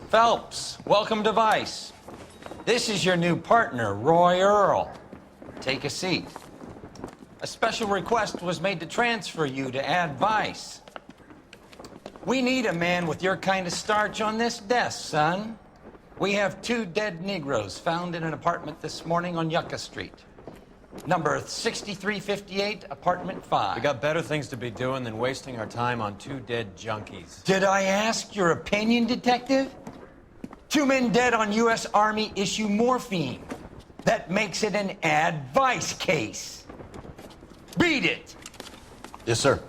Phelps, welcome to Vice. This is your new partner, Roy Earl. Take a seat. A special request was made to transfer you to Ad Vice. We need a man with your kind of starch on this desk, son. We have 2 dead Negroes found in an apartment this morning on Yucca Street. Number 6358, apartment 5. We got better things to be doing than wasting our time on 2 dead junkies. Did I ask your opinion, detective? 2 men dead on U.S. Army issue morphine. That makes it an Ad Vice case. Read it. Yes, sir.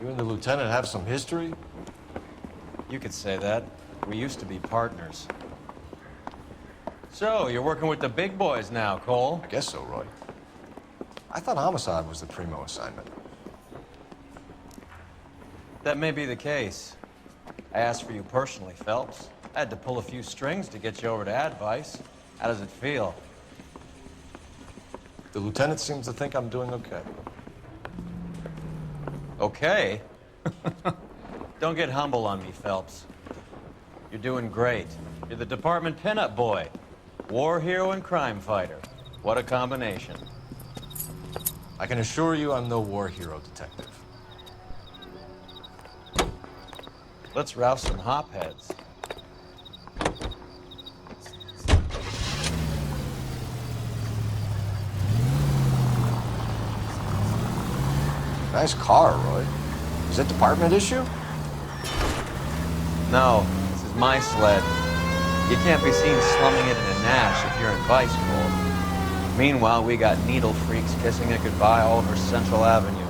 You and the lieutenant have some history? You could say that. We used to be partners. So, you're working with the big boys now, Cole? I guess so, Roy. I thought homicide was the primo assignment. That may be the case. I asked for you personally, Phelps. I had to pull a few strings to get you over to Ad Vice. How does it feel? The lieutenant seems to think I'm doing okay. Okay? Don't get humble on me, Phelps. You're doing great. You're the department pinup boy. War hero and crime fighter. What a combination. I can assure you I'm no war hero, detective. Let's rouse some hopheads. Nice car, Roy. Is it department issue? No, this is my sled. You can't be seen slumming it in a Nash if you're in Vice, Cole. Meanwhile, we got needle freaks kissing it goodbye all over Central Avenue.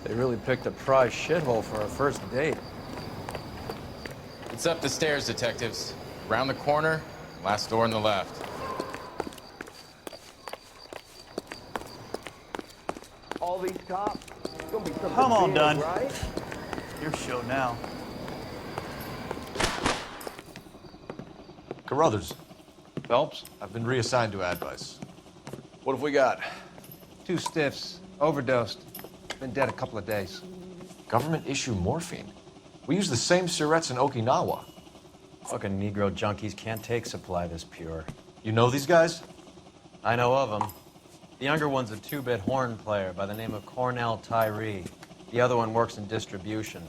They really picked a prize shithole for our first date. It's up the stairs, detectives. Round the corner, last door on the left. All these cops, it's gonna be something I'm all big, done. right? Your show now. Carruthers, Phelps, I've been reassigned to Ad Vice. what have we got? 2 stiffs, overdosed. Been dead a couple of days. Government issue morphine. We use the same syrettes in Okinawa. Fucking Negro junkies can't take supply this pure. You know these guys? I know of them. The younger one's a 2-bit horn player by the name of Cornell Tyree. The other one works in distribution.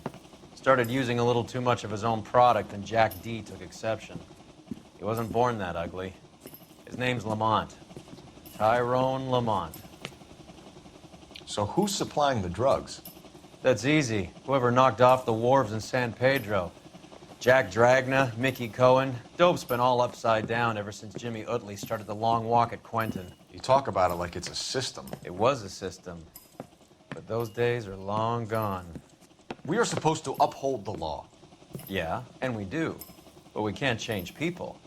Started using a little too much of his own product, and Jack D took exception. He wasn't born that ugly. His name's Lamont. Tyrone Lamont. So who's supplying the drugs? That's easy. Whoever knocked off the wharves in San Pedro. Jack Dragna, Mickey Cohen. Dope's been all upside down ever since Jimmy Utley started the long walk at Quentin. You talk about it like it's a system. It was a system. But those days are long gone. We are supposed to uphold the law. Yeah, and we do. But we can't change people.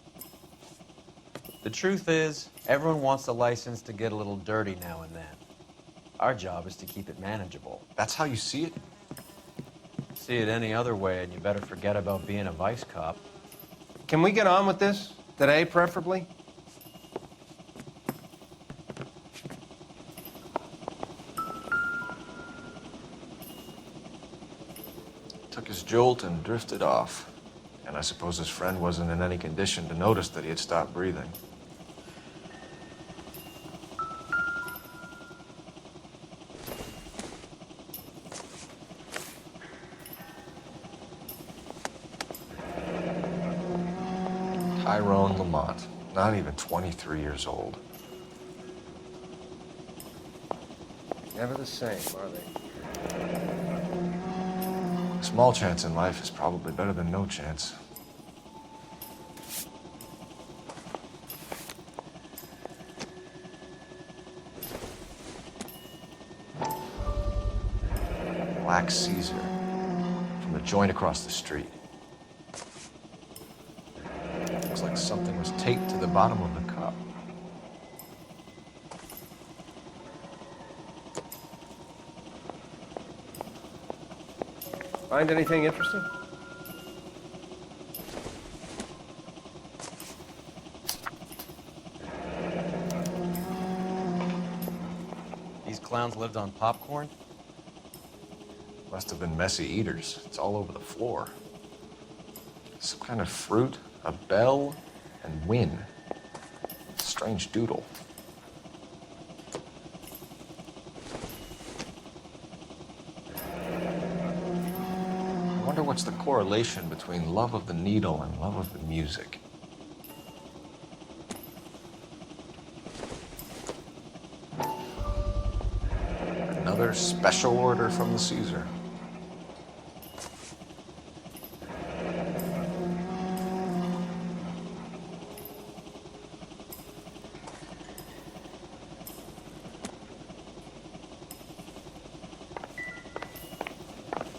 The truth is, everyone wants a license to get a little dirty now and then. Our job is to keep it manageable. That's how you see it? See it any other way, and you better forget about being a vice cop. Can we get on with this? Today, preferably? Took his jolt and drifted off. And I suppose his friend wasn't in any condition to notice that he had stopped breathing. Tyrone Lamont, not even 23 years old. Never the same, are they? A small chance in life is probably better than no chance. Black Caesar, from the joint across the street. Looks like something was taped to the bottom of the cup. Find anything interesting? These clowns lived on popcorn? Must have been messy eaters. It's all over the floor. Some kind of fruit, a bell, and win. Strange doodle. I wonder what's the correlation between love of the needle and love of the music. Another special order from the Caesar.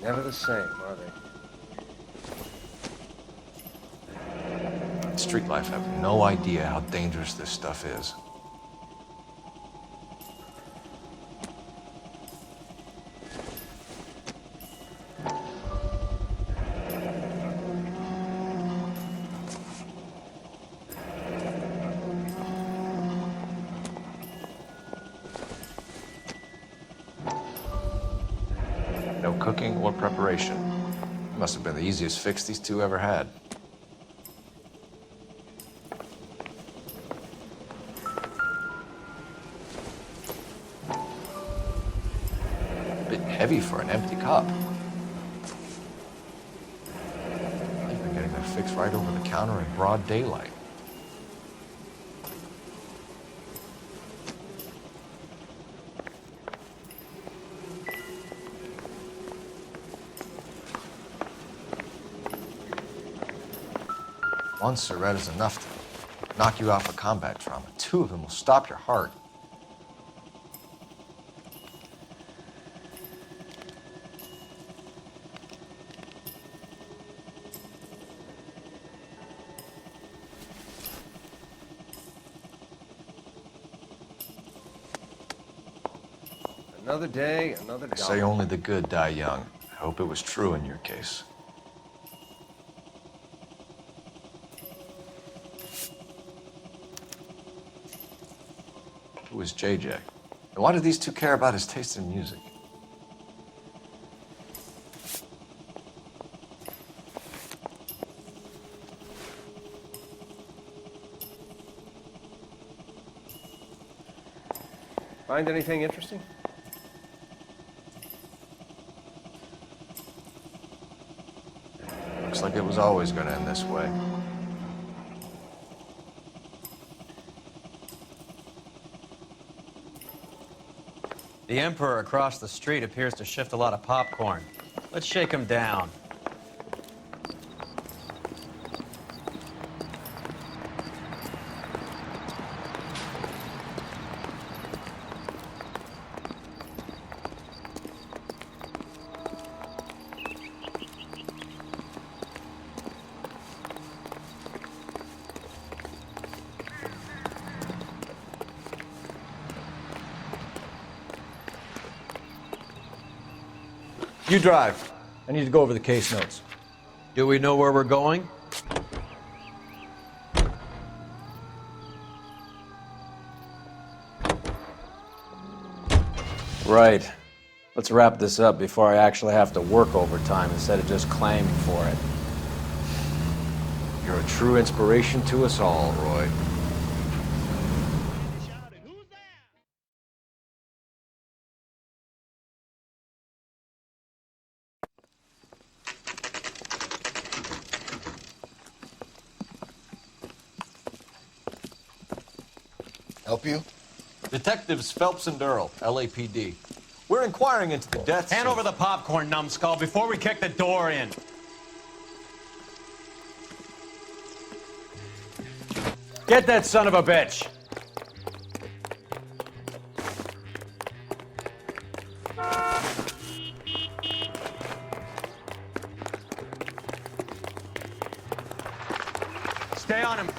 Never the same, are they? Street life have no idea how dangerous this stuff is. No cooking or preparation. Must have been the easiest fix these two ever had. A bit heavy for an empty cup. Even getting that fix right over the counter in broad daylight. One cigarette is enough to knock you out for combat trauma. Two of them will stop your heart. Another day, another They dollar. say only the good die young. I hope it was true in your case. Who is JJ? And why do these two care about his taste in music? Find anything interesting? Looks like it was always going to end this way. The Emperor across the street appears to shift a lot of popcorn. Let's shake him down. You drive. I need to go over the case notes. Do we know where we're going? Right. Let's wrap this up before I actually have to work overtime instead of just claiming for it. You're a true inspiration to us all, Roy. Help you? Detectives Phelps and Earl, LAPD. We're inquiring into the deaths. Hand over the popcorn, numbskull, before we kick the door in. Get that son of a bitch! Stay on him.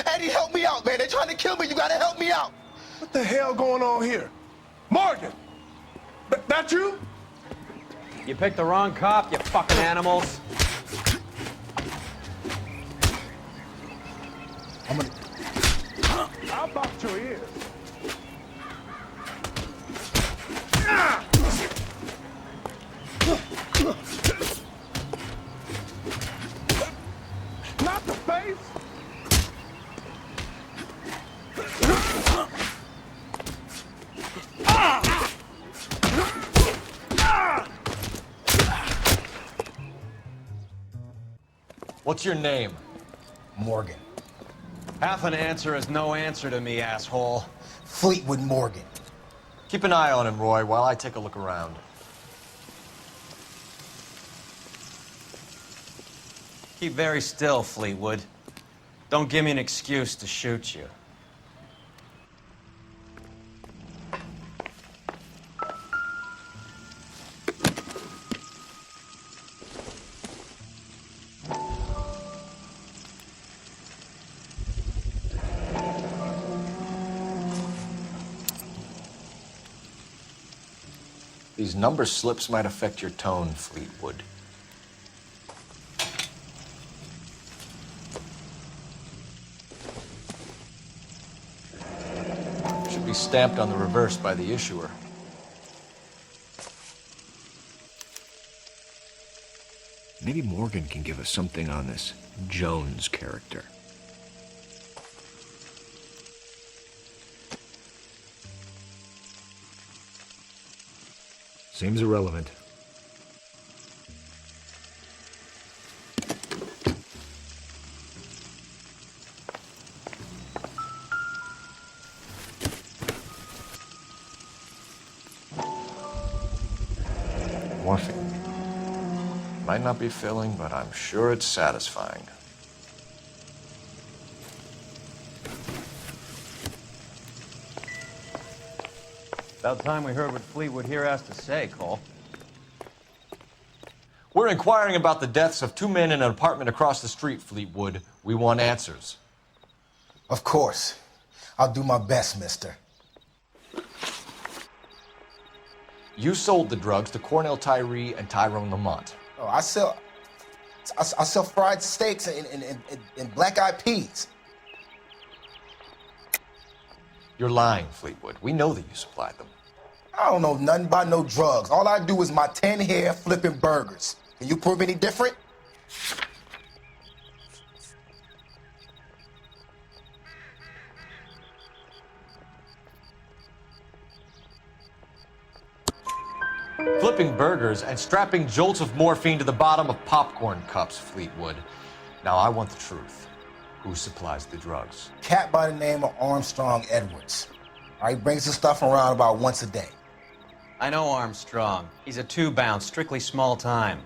Eddie, help me out, man. They're trying to kill me. You gotta help me out. What the hell going on here? Morgan! That you? You picked the wrong cop, you fucking animals. I'll box your ears. Not the face! What's your name? Morgan. Half an answer is no answer to me, asshole. Fleetwood Morgan. Keep an eye on him, Roy, while I take a look around. Keep very still, Fleetwood. Don't give me an excuse to shoot you. These number slips might affect your tone, Fleetwood. Should be stamped on the reverse by the issuer. Maybe Morgan can give us something on this Jones character. Seems irrelevant. Morphine. Might not be filling, but I'm sure it's satisfying. About time we heard what Fleetwood here has to say, Cole. We're inquiring about the deaths of two men in an apartment across the street, Fleetwood. We want answers. Of course. I'll do my best, mister. You sold the drugs to Cornell Tyree and Tyrone Lamont. Oh, I sell fried steaks and black-eyed peas. You're lying, Fleetwood. We know that you supplied them. I don't know nothing about no drugs. All I do is my 10 hair flipping burgers. Can you prove any different? Flipping burgers and strapping jolts of morphine to the bottom of popcorn cups, Fleetwood. Now, I want the truth. Who supplies the drugs? Cat by the name of Armstrong Edwards. He brings the stuff around about once a day. I know Armstrong. He's a two-bound, strictly small time.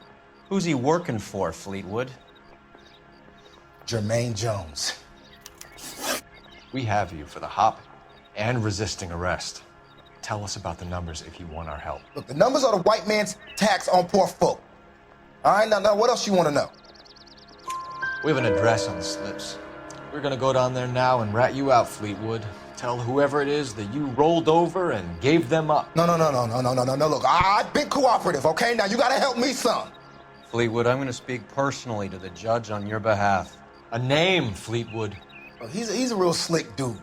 Who's he working for, Fleetwood? Jermaine Jones. We have you for the hop and resisting arrest. Tell us about the numbers if you want our help. Look, the numbers are the white man's tax on poor folk. All right, now what else you want to know? We have an address on the slips. We're gonna go down there now and rat you out, Fleetwood. Tell whoever it is that you rolled over and gave them up. No. Look, I've been cooperative, okay? Now you gotta help me some. Fleetwood, I'm going to speak personally to the judge on your behalf. A name, Fleetwood. He's a real slick dude.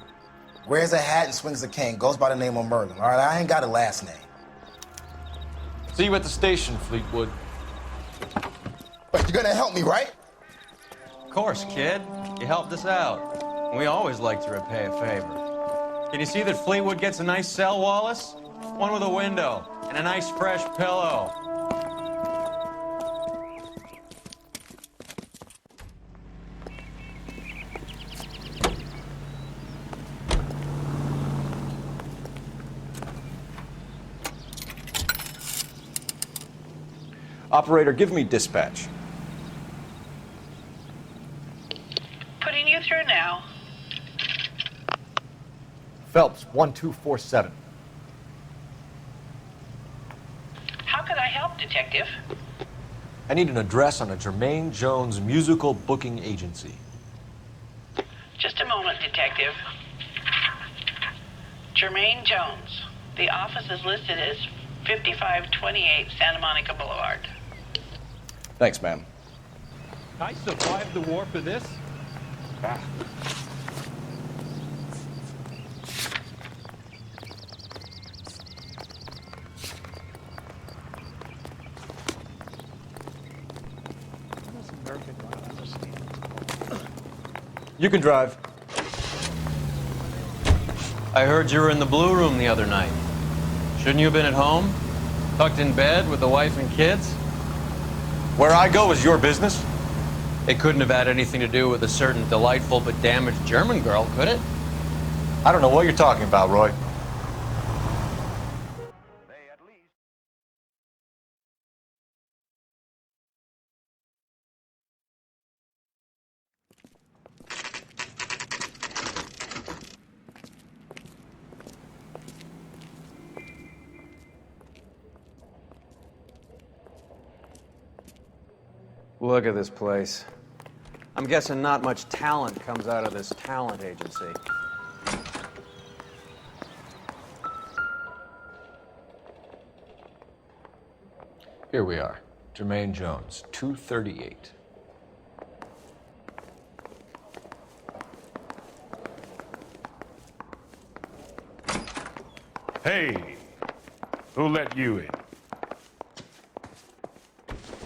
Wears a hat and swings a cane. Goes by the name of Merlin. All right, I ain't got a last name. See you at the station, Fleetwood. But you're gonna help me, right? Of course, kid. You helped us out. We always like to repay a favor. Can you see that Fleetwood gets a nice cell, Wallace? One with a window and a nice fresh pillow. Operator, give me dispatch. Putting you through now. Phelps, 1247. How could I help, Detective? I need an address on a Jermaine Jones musical booking agency. Just a moment, Detective. Jermaine Jones. The office is listed as 5528 Santa Monica Boulevard. Thanks, ma'am. I survived the war for this? You can drive. I heard you were in the Blue Room the other night. Shouldn't you have been at home? Tucked in bed with the wife and kids? Where I go is your business? It couldn't have had anything to do with a certain delightful but damaged German girl, could it? I don't know what you're talking about, Roy. Look at this place. I'm guessing not much talent comes out of this talent agency. Here we are. Jermaine Jones, 238. Hey, who let you in?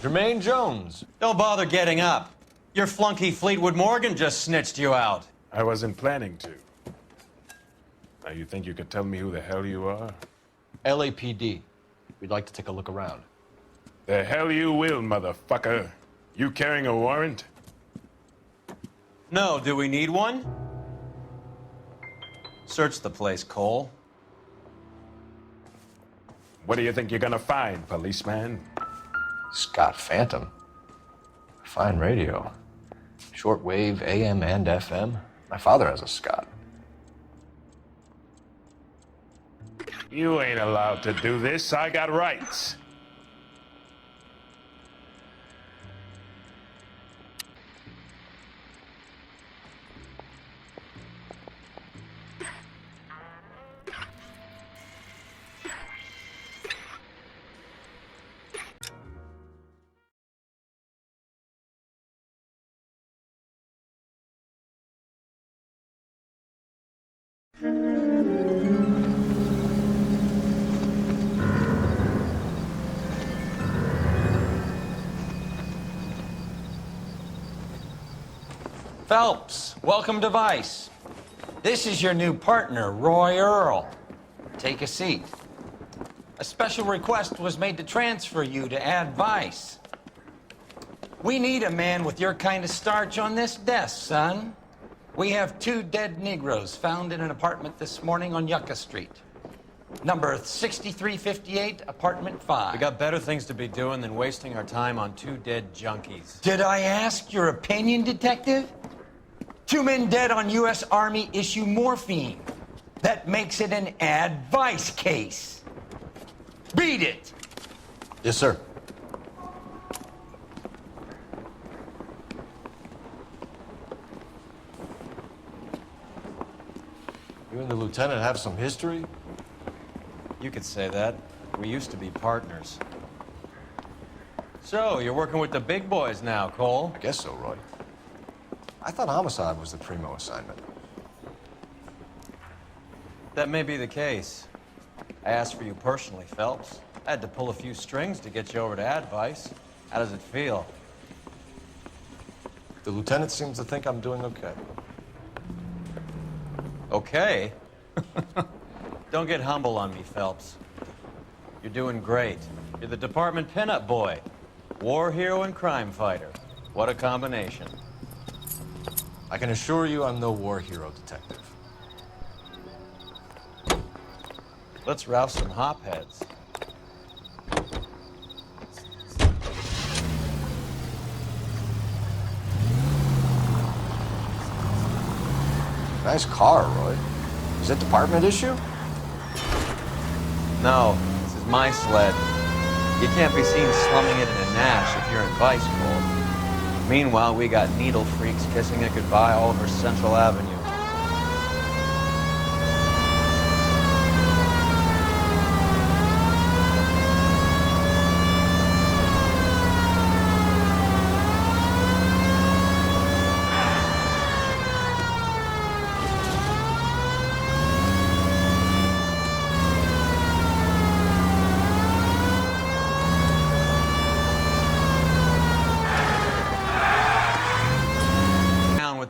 Jermaine Jones. Don't bother getting up. Your flunky Fleetwood Morgan just snitched you out. I wasn't planning to. Now, you think you could tell me who the hell you are? LAPD. We'd like to take a look around. The hell you will, motherfucker. You carrying a warrant? No, do we need one? Search the place, Cole. What do you think you're gonna find, policeman? Scott Phantom. Fine radio. Shortwave, AM and FM. My father has a Scott. You ain't allowed to do this. I got rights. Phelps, welcome to Vice. This is your new partner, Roy Earl. Take a seat. A special request was made to transfer you to add Vice. We need a man with your kind of starch on this desk, son. We have 2 dead Negroes found in an apartment this morning on Yucca Street. Number 6358, apartment 5. We got better things to be doing than wasting our time on 2 dead junkies. Did I ask your opinion, detective? 2 men dead on U.S. Army issue morphine. That makes it an advice case. Beat it! Yes, sir. You and the lieutenant have some history? You could say that. We used to be partners. So, you're working with the big boys now, Cole? I guess so, Roy. I thought homicide was the primo assignment. That may be the case. I asked for you personally, Phelps. I had to pull a few strings to get you over to Advice. How does it feel? The lieutenant seems to think I'm doing okay. Okay? Don't get humble on me, Phelps. You're doing great. You're the department pinup boy. War hero and crime fighter. What a combination. I can assure you I'm no war hero detective. Let's rouse some hopheads. Nice car, Roy. Is it department issue? No, this is my sled. You can't be seen slumming it in a Nash if you're in Vice, Cole. Meanwhile, we got needle freaks kissing it goodbye all over Central Avenue.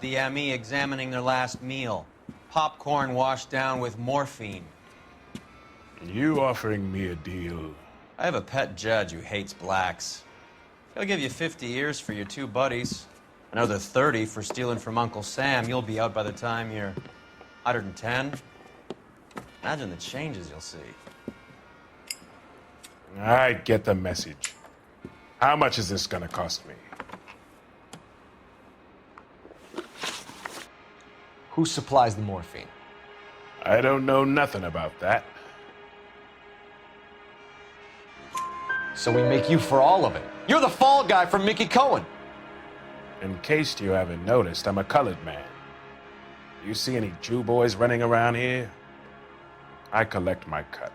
The ME examining their last meal. Popcorn washed down with morphine. You offering me a deal? I have a pet judge who hates blacks. He'll give you 50 years for your two buddies. Another 30 for stealing from Uncle Sam. You'll be out by the time you're 110. Imagine the changes you'll see. I get the message. How much is this gonna cost me? Who supplies the morphine? I don't know nothing about that. So we make you for all of it. You're the fall guy from Mickey Cohen. In case you haven't noticed, I'm a colored man. You see any Jew boys running around here? I collect my cut.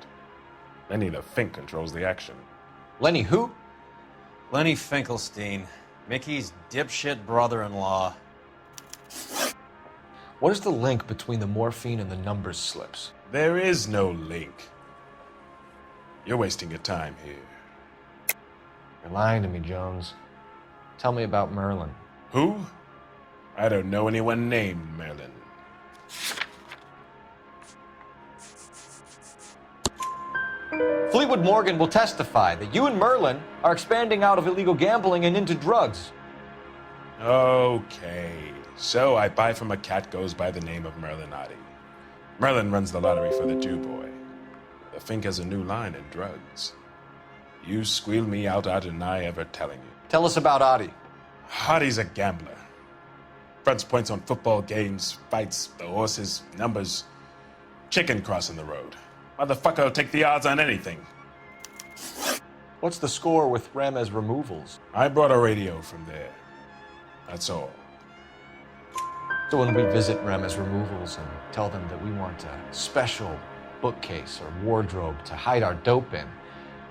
Lenny the Fink controls the action. Lenny who? Lenny Finkelstein, Mickey's dipshit brother-in-law. What is the link between the morphine and the numbers slips? There is no link. You're wasting your time here. You're lying to me, Jones. Tell me about Merlin. Who? I don't know anyone named Merlin. Fleetwood Morgan will testify that you and Merlin are expanding out of illegal gambling and into drugs. Okay. So I buy from a cat goes by the name of Merlinotti. Merlin runs the lottery for the Jew boy. The Fink has a new line in drugs. You squeal me out, I deny ever telling you. Tell us about Adi. Adi's a gambler. Fronts points on football games, fights, the horses, numbers. Chicken crossing the road. Motherfucker will take the odds on anything. What's the score with Ramez removals? I brought a radio from there. That's all. So when we visit Ramez removals and tell them that we want a special bookcase or wardrobe to hide our dope in,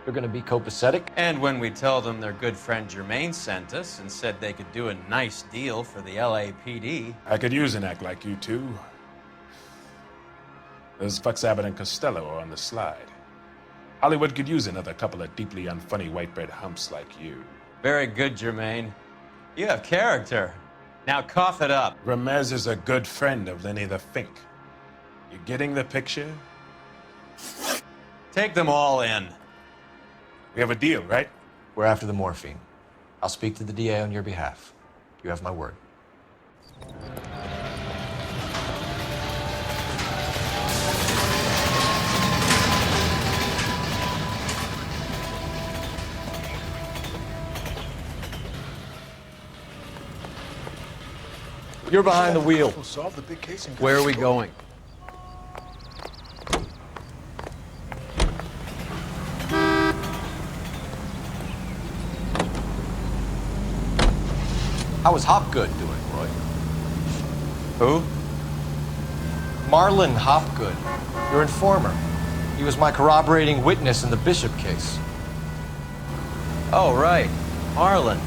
they're going to be copacetic? And when we tell them their good friend Jermaine sent us and said they could do a nice deal for the LAPD. I could use an act like you two. Those fucks Abbott and Costello are on the slide. Hollywood could use another couple of deeply unfunny white bread humps like you. Very good, Jermaine. You have character. Now cough it up. Ramez is a good friend of Lenny the Fink. You getting the picture? Take them all in. We have a deal, right? We're after the morphine. I'll speak to the DA on your behalf. You have my word. You're behind the wheel. Where are we going? How is Hopgood doing, Roy? Who? Marlon Hopgood, your informer. He was my corroborating witness in the Bishop case. Oh, right. Marlon.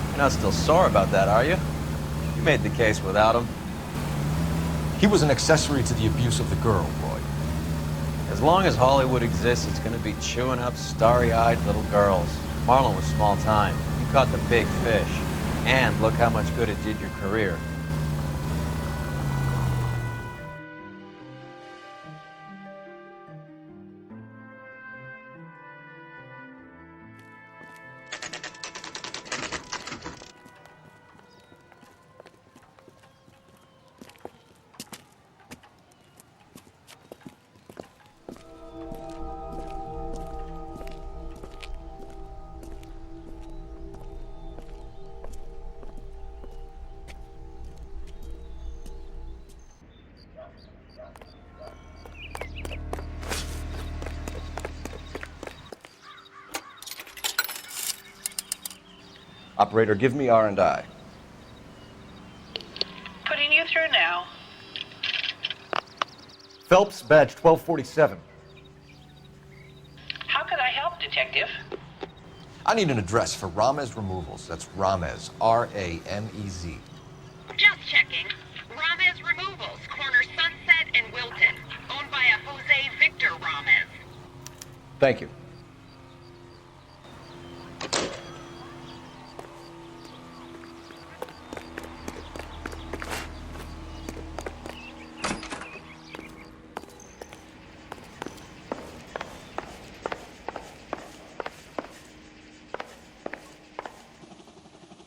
You're not still sore about that, are you? You made the case without him. He was an accessory to the abuse of the girl, Roy. As long as Hollywood exists, it's gonna be chewing up starry-eyed little girls. Marlon was small time. You caught the big fish. And look how much good it did your career. Operator, give me R&I. Putting you through now. Phelps, badge 1247. How could I help, Detective? I need an address for Ramez Removals. That's Ramez, R-A-M-E-Z. Just checking. Ramez Removals, corner Sunset and Wilton. Owned by a Jose Victor Ramez. Thank you.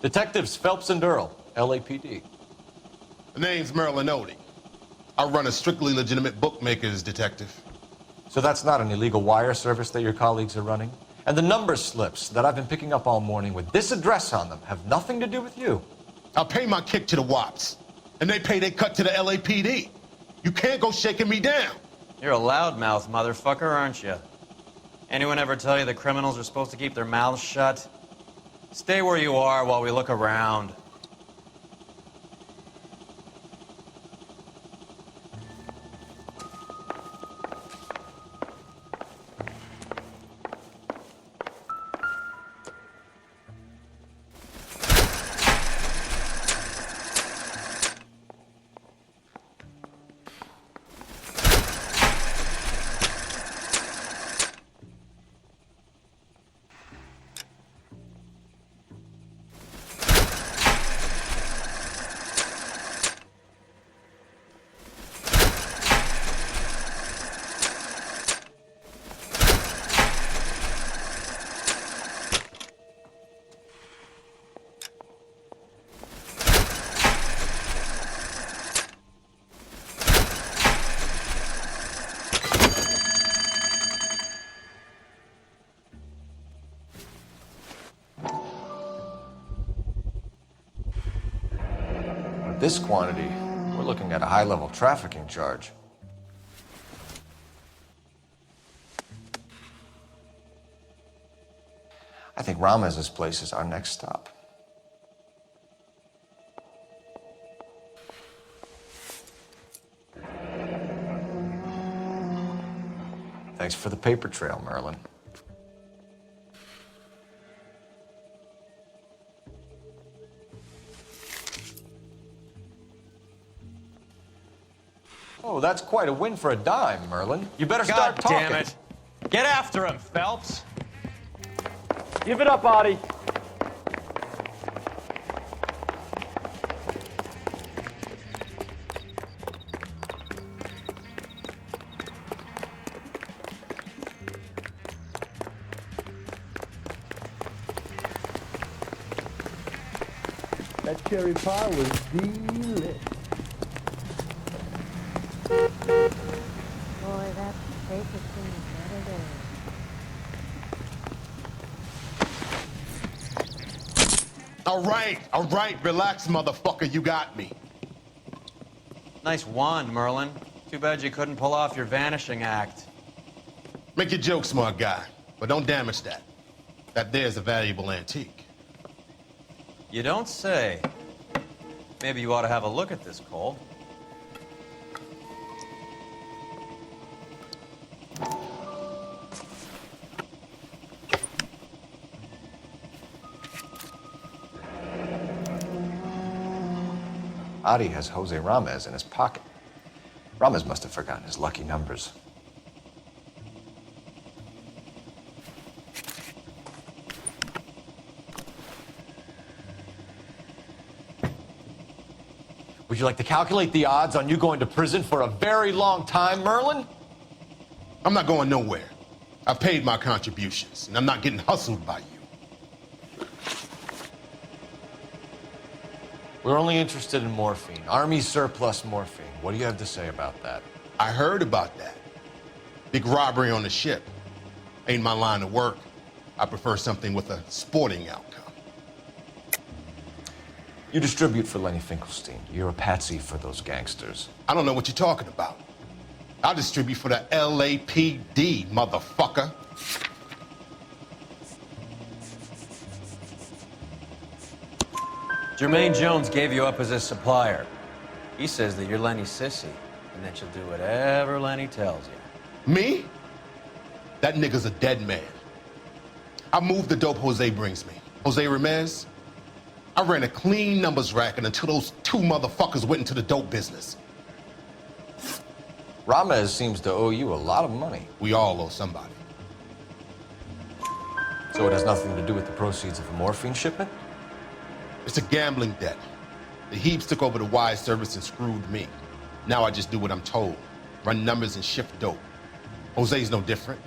Detectives Phelps and Earl, LAPD. The name's Merlin Odie. I run a strictly legitimate bookmaker's detective. So that's not an illegal wire service that your colleagues are running? And the number slips that I've been picking up all morning with this address on them have nothing to do with you? I pay my kick to the WAPs, and they pay their cut to the LAPD. You can't go shaking me down. You're a loudmouth motherfucker, aren't you? Anyone ever tell you the criminals are supposed to keep their mouths shut? Stay where you are while we look around. This quantity, we're looking at a high-level trafficking charge. I think Ramez's place is our next stop. Thanks for the paper trail, Merlin. Oh, that's quite a win for a dime, Merlin. You better start talking. God damn it. Get after him, Phelps. Give it up, Audie. That cherry pie was delicious. Boy, that paper seems better there. All right, relax, motherfucker, you got me. Nice wand, Merlin. Too bad you couldn't pull off your vanishing act. Make your joke, smart guy, but don't damage that. That there's a valuable antique. You don't say. Maybe you ought to have a look at this, Cole. Adi has Jose Ramez in his pocket. Ramez must have forgotten his lucky numbers. Would you like to calculate the odds on you going to prison for a very long time, Merlin? I'm not going nowhere. I've paid my contributions, and I'm not getting hustled by you. We're only interested in morphine. Army surplus morphine. What do you have to say about that? I heard about that. Big robbery on the ship. Ain't my line of work. I prefer something with a sporting outcome. You distribute for Lenny Finkelstein. You're a patsy for those gangsters. I don't know what you're talking about. I distribute for the LAPD, motherfucker. Jermaine Jones gave you up as his supplier. He says that you're Lenny's sissy, and that you'll do whatever Lenny tells you. Me? That nigga's a dead man. I moved the dope Jose brings me. Jose Ramez? I ran a clean numbers racket until those two motherfuckers went into the dope business. Ramez seems to owe you a lot of money. We all owe somebody. So it has nothing to do with the proceeds of the morphine shipment? It's a gambling debt. The Heaps took over the wire service and screwed me. Now I just do what I'm told. Run numbers and shift dope. Jose's no different.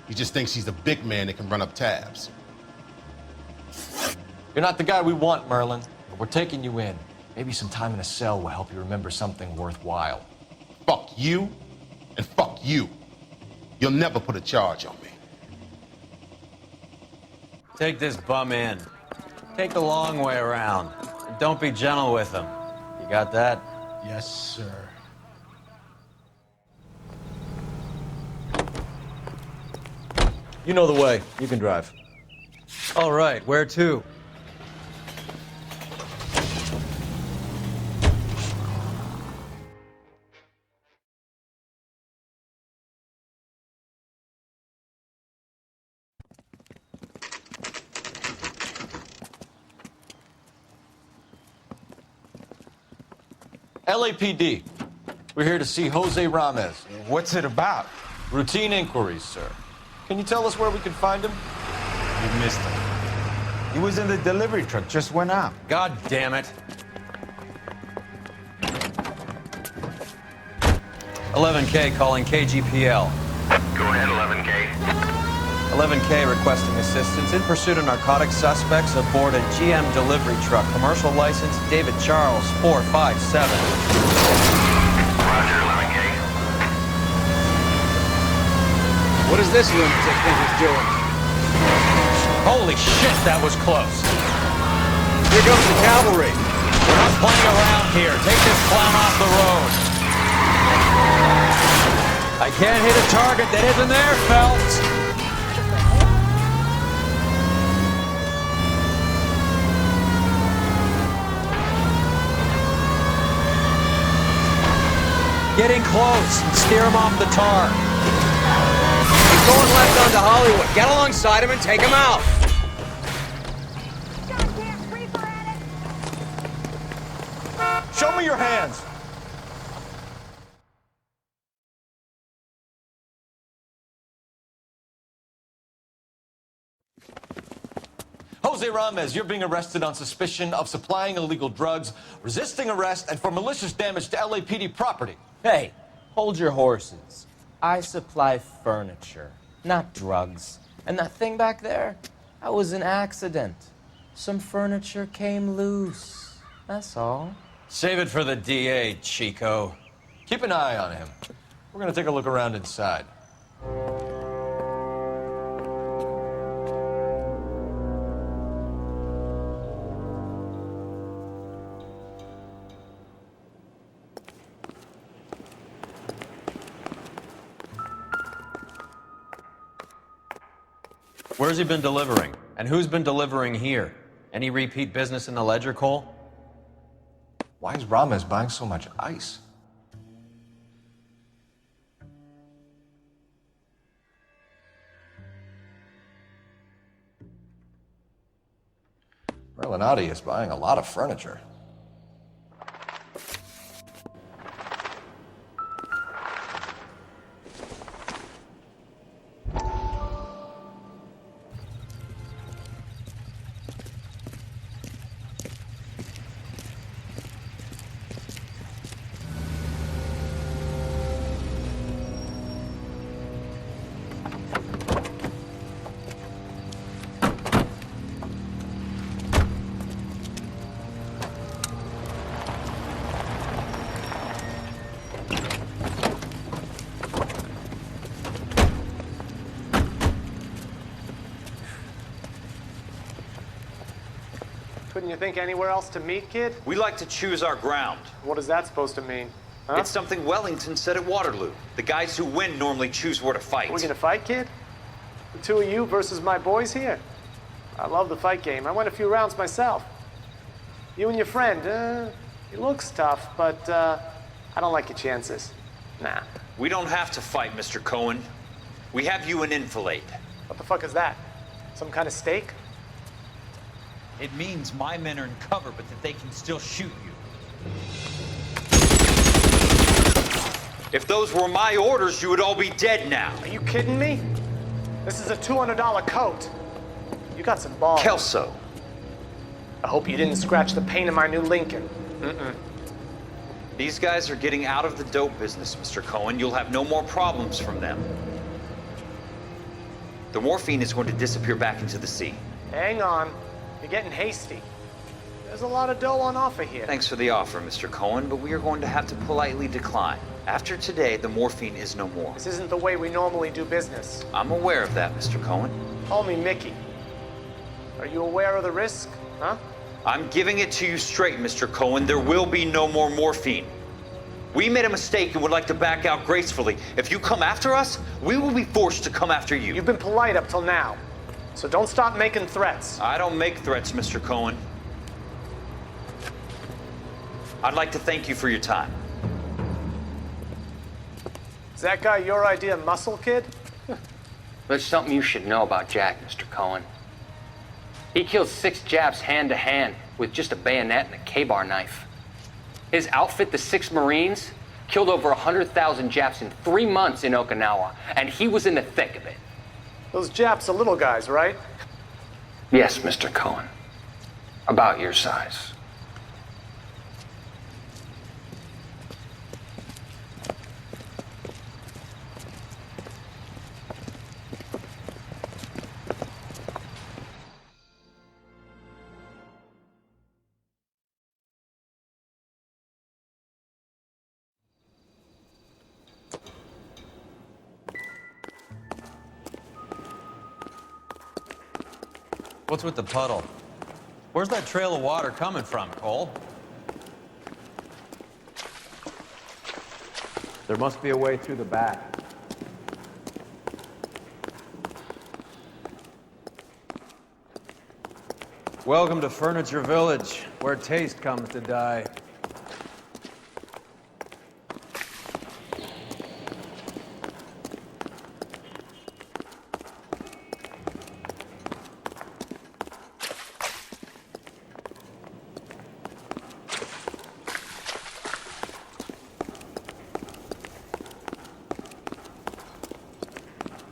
He just thinks he's a big man that can run up tabs. You're not the guy we want, Merlin, but we're taking you in. Maybe some time in a cell will help you remember something worthwhile. Fuck you, and fuck you. You'll never put a charge on me. Take this bum in. Take the long way around. And don't be gentle with him. You got that? Yes, sir. You know the way. You can drive. All right, where to? LAPD. We're here to see Jose Ramez. What's it about? Routine inquiries, sir. Can you tell us where we can find him? You missed him. He was in the delivery truck, just went out. God damn it. 11K calling KGPL. Go ahead, 11K. 11K requesting assistance in pursuit of narcotic suspects aboard a GM delivery truck. Commercial license David Charles 457. Roger, 11K. What is this lunatic think he's doing? Holy shit, that was close. Here comes the cavalry. We're not playing around here. Take this clown off the road. I can't hit a target that isn't there, Phelps. Getting close and steer him off the tar. He's going left onto Hollywood. Get alongside him and take him out. Show me your hands. Jose Ramez, you're being arrested on suspicion of supplying illegal drugs, resisting arrest, and for malicious damage to LAPD property. Hey, hold your horses. I supply furniture, not drugs. And that thing back there, that was an accident. Some furniture came loose. That's all. Save it for the DA, Chico. Keep an eye on him. We're gonna take a look around inside. Where's he been delivering? And who's been delivering here? Any repeat business in the ledger, Cole? Why is Ramez buying so much ice? Merlinati is buying a lot of furniture. Couldn't you think anywhere else to meet, kid? We like to choose our ground. What is that supposed to mean? Huh? It's something Wellington said at Waterloo. The guys who win normally choose where to fight. We gonna fight, kid? The two of you versus my boys here? I love the fight game. I went a few rounds myself. You and your friend, he looks tough, but I don't like your chances. Nah. We don't have to fight, Mr. Cohen. We have you an enfilade. What the fuck is that? Some kind of stake? It means my men are in cover, but that they can still shoot you. If those were my orders, you would all be dead now. Are you kidding me? This is a $200 coat. You got some balls. Kelso. I hope you didn't scratch the paint of my new Lincoln. These guys are getting out of the dope business, Mr. Cohen. You'll have no more problems from them. The morphine is going to disappear back into the sea. Hang on. You're getting hasty. There's a lot of dough on offer here. Thanks for the offer, Mr. Cohen, but we are going to have to politely decline. After today, the morphine is no more. This isn't the way we normally do business. I'm aware of that, Mr. Cohen. Call me Mickey. Are you aware of the risk, huh? I'm giving it to you straight, Mr. Cohen. There will be no more morphine. We made a mistake and would like to back out gracefully. If you come after us, we will be forced to come after you. You've been polite up till now, so don't stop making threats. I don't make threats, Mr. Cohen. I'd like to thank you for your time. Is that guy your idea of muscle, kid? There's something you should know about Jack, Mr. Cohen. He killed 6 Japs hand to hand with just a bayonet and a K-bar knife. His outfit, the 6 Marines, killed over 100,000 Japs in 3 months in Okinawa, and he was in the thick of it. Those Japs are little guys, right? Yes, Mr. Cohen. About your size. What's with the puddle? Where's that trail of water coming from, Cole? There must be a way through the back. Welcome to Furniture Village, where taste comes to die.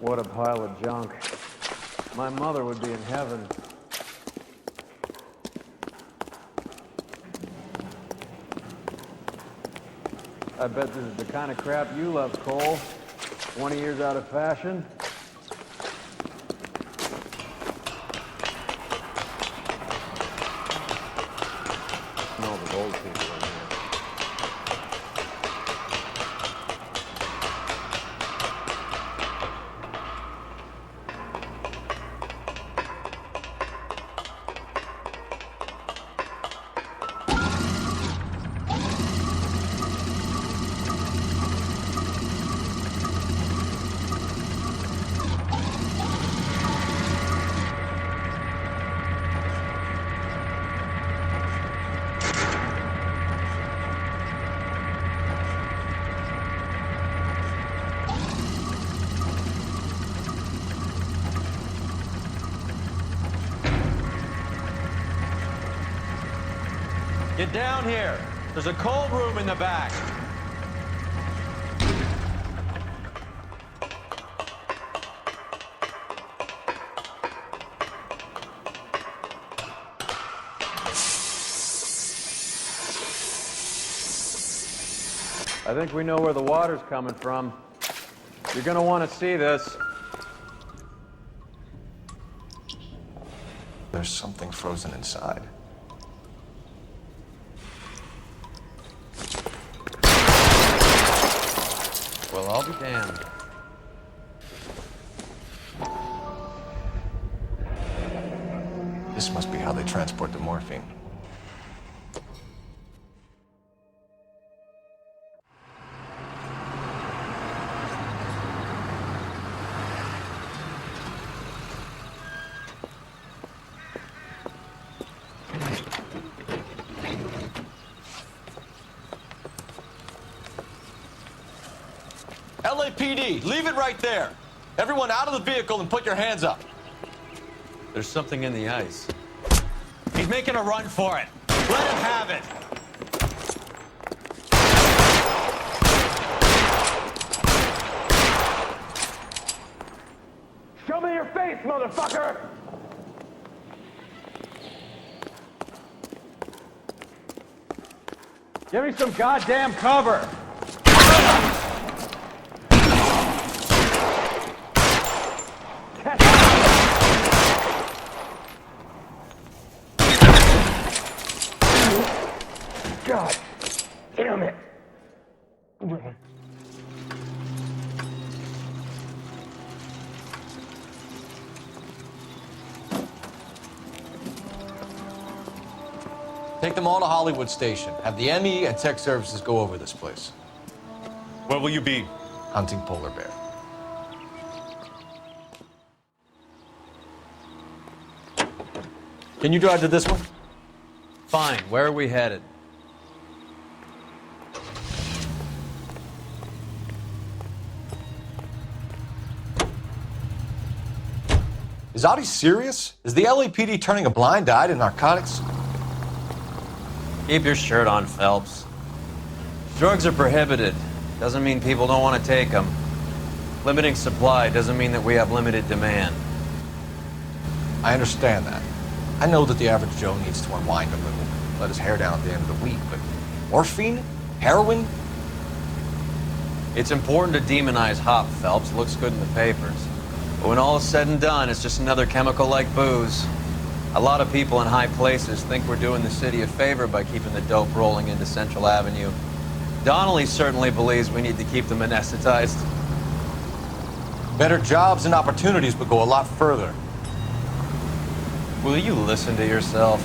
What a pile of junk. My mother would be in heaven. I bet this is the kind of crap you love, Cole. 20 years out of fashion. Smell the old people in here. Get down here. There's a cold room in the back. I think we know where the water's coming from. You're gonna want to see this. There's something frozen inside. Well, I'll be damned. This must be how they transport the morphine. LAPD, leave it right there. Everyone out of the vehicle and put your hands up. There's something in the ice. He's making a run for it. Let him have it. Show me your face, motherfucker! Give me some goddamn cover! God damn it! Take them all to Hollywood Station. Have the ME and tech services go over this place. Where will you be? Hunting polar bear. Can you drive to this one? Fine. Where are we headed? Is Audie serious? Is the LAPD turning a blind eye to narcotics? Keep your shirt on, Phelps. Drugs are prohibited. Doesn't mean people don't want to take them. Limiting supply doesn't mean that we have limited demand. I understand that. I know that the average Joe needs to unwind a little, let his hair down at the end of the week, but morphine? Heroin? It's important to demonize hop, Phelps. It looks good in the papers. But when all is said and done, it's just another chemical like booze. A lot of people in high places think we're doing the city a favor by keeping the dope rolling into Central Avenue. Donnelly certainly believes we need to keep them anesthetized. Better jobs and opportunities would go a lot further. Will you listen to yourself?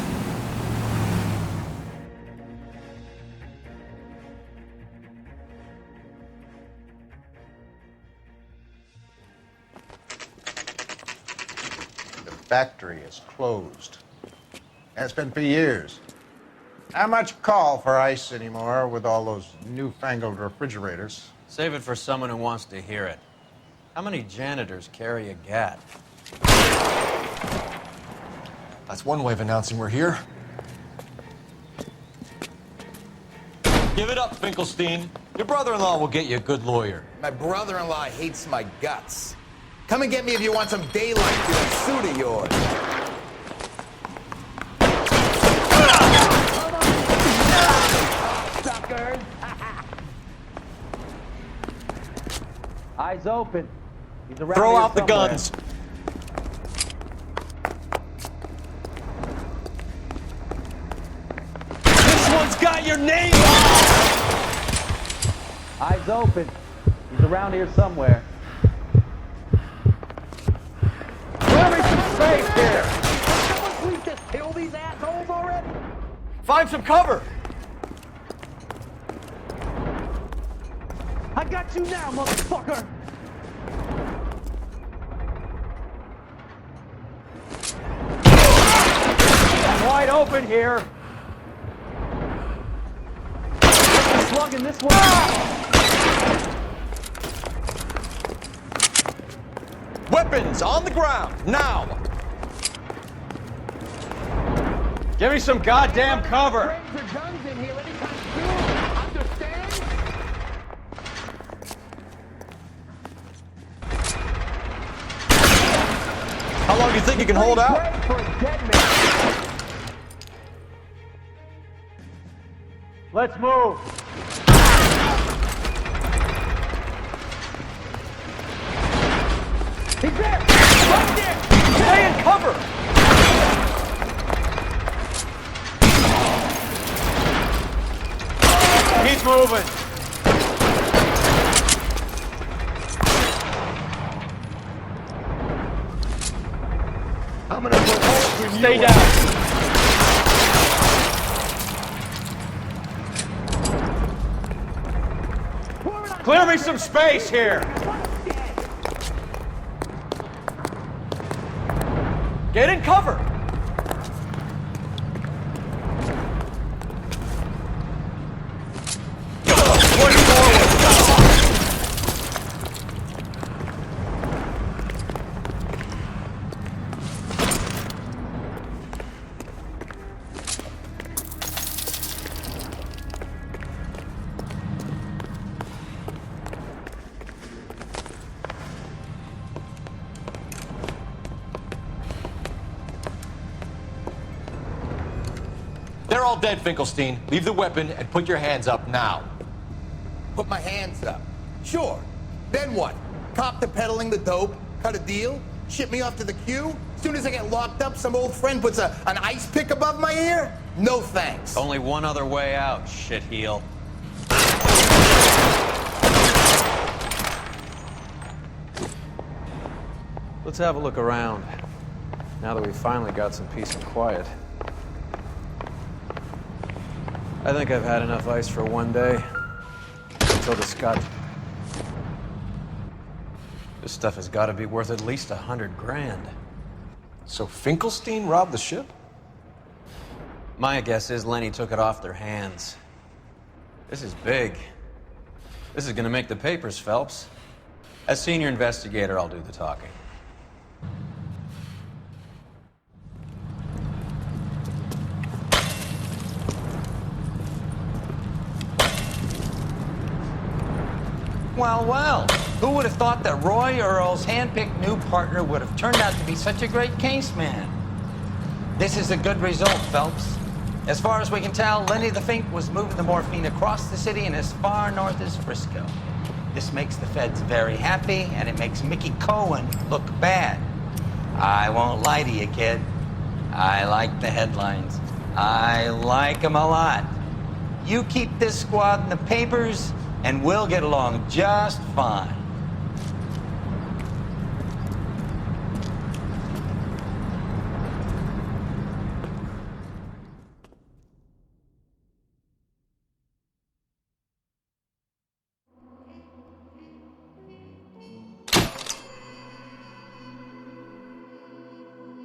Factory is closed. And it's been for years. Not much call for ice anymore with all those newfangled refrigerators. Save it for someone who wants to hear it. How many janitors carry a gat? That's one way of announcing we're here. Give it up, Finkelstein. Your brother-in-law will get you a good lawyer. My brother-in-law hates my guts. Come and get me if you want some daylight through that suit of yours. Suckers! Eyes open. He's around Throw here out the somewhere. guns. This one's got your name on it! Eyes open. He's around here somewhere. Clear me some space here! We just kill these assholes already? Find some cover! I got you now, motherfucker! I'm wide open here. Slugging this one. Weapons on the ground, now! Give me some goddamn cover. Raise your guns in here anytime soon, understand? How long do you think you can hold out? Pray for a dead man. Let's move. He's there! Right there! Stay in cover! He's moving. I'm gonna put holes in you. Stay down. Clear me some space here. Get in cover! Push forward! all dead, Finkelstein. Leave the weapon and put your hands up now. Put my hands up. Sure. Then what? Cop to peddling the dope? Cut a deal? Ship me off to the queue? Soon as I get locked up, some old friend puts an ice pick above my ear? No thanks. Only one other way out, shitheel. Let's have a look around, now that we've finally got some peace and quiet. I think I've had enough ice for one day. Until the Scott. This stuff has got to be worth at least 100 grand. So Finkelstein robbed the ship? My guess is Lenny took it off their hands. This is big. This is gonna make the papers, Phelps. As senior investigator, I'll do the talking. Well, well, who would have thought that Roy Earl's handpicked new partner would have turned out to be such a great case man? This is a good result, Phelps. As far as we can tell, Lenny the Fink was moving the morphine across the city and as far north as Frisco. This makes the feds very happy, and it makes Mickey Cohen look bad. I won't lie to you, kid. I like the headlines. I like them a lot. You keep this squad in the papers, and we'll get along just fine.